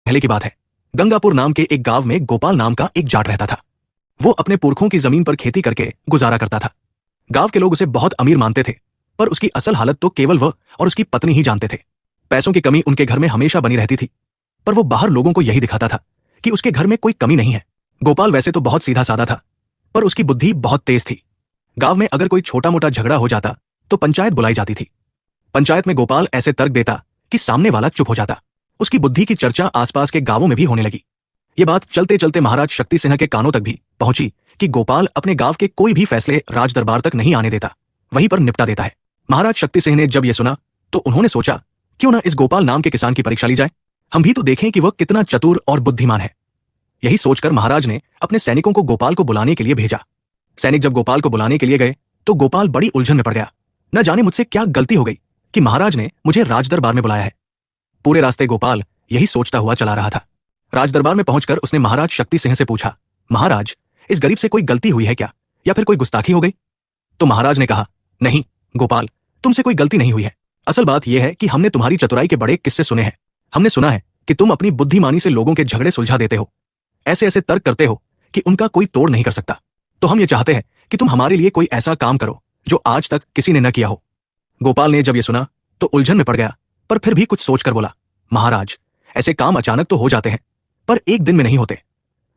पहले की बात है। गंगापुर नाम के एक गांव में गोपाल नाम का एक जाट रहता था। वो अपने पुरखों की जमीन पर खेती करके गुजारा करता था। गांव के लोग उसे बहुत अमीर मानते थे, पर उसकी असल हालत तो केवल वह और उसकी पत्नी ही जानते थे। पैसों की कमी उनके घर में हमेशा बनी रहती थी, पर वो बाहर लोगों को यही दिखाता था कि उसके घर में कोई कमी नहीं है। गोपाल वैसे तो बहुत सीधा साधा था, पर उसकी बुद्धि बहुत तेज थी। गांव में अगर कोई छोटा मोटा झगड़ा हो जाता तो पंचायत बुलाई जाती थी। पंचायत में गोपाल ऐसे तर्क देता कि सामने वाला चुप हो जाता। उसकी बुद्धि की चर्चा आसपास के गांवों में भी होने लगी। ये बात चलते चलते महाराज शक्ति सिंह के कानों तक भी पहुंची कि गोपाल अपने गांव के कोई भी फैसले राज दरबार तक नहीं आने देता, वहीं पर निपटा देता है। महाराज शक्ति सिंह ने जब यह सुना तो उन्होंने सोचा, क्यों ना इस गोपाल नाम के किसान की परीक्षा ली जाए, हम भी तो देखें कि वह कितना चतुर और बुद्धिमान है। यही सोचकर महाराज ने अपने सैनिकों को गोपाल को बुलाने के लिए भेजा। सैनिक जब गोपाल को बुलाने के लिए गए तो गोपाल बड़ी उलझन में पड़ गया। न जाने मुझसे क्या गलती हो गई कि महाराज ने मुझे राजदरबार में बुलाया है। पूरे रास्ते गोपाल यही सोचता हुआ चला रहा था। राजदरबार में पहुंचकर उसने महाराज शक्ति सिंह से पूछा, महाराज, इस गरीब से कोई गलती हुई है क्या, या फिर कोई गुस्ताखी हो गई? तो महाराज ने कहा, नहीं गोपाल, तुमसे कोई गलती नहीं हुई है। असल बात यह है कि हमने तुम्हारी चतुराई के बड़े किस्से सुने हैं। हमने सुना है कि तुम अपनी बुद्धिमानी से लोगों के झगड़े सुलझा देते हो, ऐसे ऐसे तर्क करते हो कि उनका कोई तोड़ नहीं कर सकता। तो हम ये चाहते हैं कि तुम हमारे लिए कोई ऐसा काम करो जो आज तक किसी ने न किया हो। गोपाल ने जब ये सुना तो उलझन में पड़ गया, पर फिर भी कुछ सोचकर बोला, महाराज, ऐसे काम अचानक तो हो जाते हैं, पर एक दिन में नहीं होते।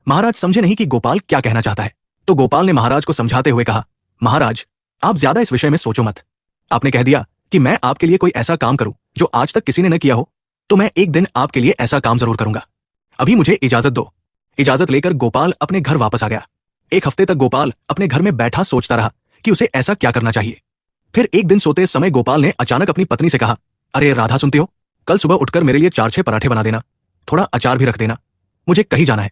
महाराज समझे नहीं कि गोपाल क्या कहना चाहता है, तो गोपाल ने महाराज को समझाते हुए कहा, महाराज, आप ज्यादा इस विषय में सोचो मत। आपने कह दिया कि मैं आपके लिए कोई ऐसा काम करूं जो आज तक किसी ने न किया हो, तो मैं एक दिन आपके लिए ऐसा काम जरूर करूंगा। अभी मुझे इजाजत दो। इजाजत लेकर गोपाल अपने घर वापस आ गया। एक हफ्ते तक गोपाल अपने घर में बैठा सोचता रहा कि उसे ऐसा क्या करना चाहिए। फिर एक दिन सोते समय गोपाल ने अचानक अपनी पत्नी से कहा, अरे राधा, सुनती हो, कल सुबह उठकर मेरे लिए 4-6 पराठे बना देना, थोड़ा अचार भी रख देना, मुझे कहीं जाना है।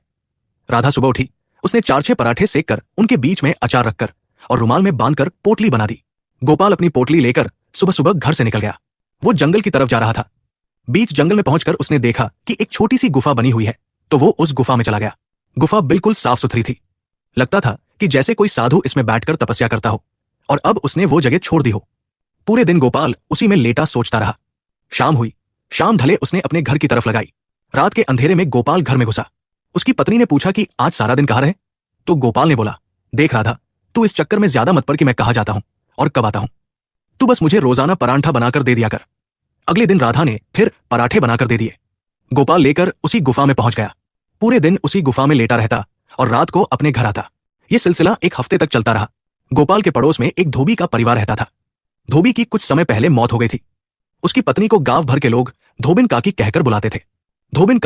राधा सुबह उठी। उसने 4-6 पराठे सेक कर उनके बीच में अचार रखकर और रुमाल में बांधकर पोटली बना दी। गोपाल अपनी पोटली लेकर सुबह सुबह घर से निकल गया। वो जंगल की तरफ जा रहा था। बीच जंगल में पहुंचकर उसने देखा कि एक छोटी सी गुफा बनी हुई है, तो वो उस गुफा में चला गया। गुफा बिल्कुल साफ सुथरी थी। लगता था कि जैसे कोई साधु इसमें बैठकर तपस्या करता हो, और अब उसने वो जगह छोड़ दी हो। पूरे दिन गोपाल उसी में लेटा सोचता रहा। शाम हुई। शाम ढले उसने अपने घर की तरफ लगाई। रात के अंधेरे में गोपाल घर में घुसा। उसकी पत्नी ने पूछा कि आज सारा दिन कहाँ रहे? तो गोपाल ने बोला, देख राधा, तू इस चक्कर में ज्यादा मत पड़ कि मैं कहाँ जाता हूं और कब आता हूं। तू बस मुझे रोजाना परांठा बनाकर दे दिया कर। अगले दिन राधा ने फिर पराठे बनाकर दे दिए। गोपाल लेकर उसी गुफा में पहुंच गया। पूरे दिन उसी गुफा में लेटा रहता और रात को अपने घर आता। यह सिलसिला एक हफ्ते तक चलता रहा। गोपाल के पड़ोस में एक धोबी का परिवार रहता था। धोबी की कुछ समय पहले मौत हो गई थी। उसकी पत्नी को गांव भर के लोग धोबिन काकी कहकर बुलाते थे। धोबिन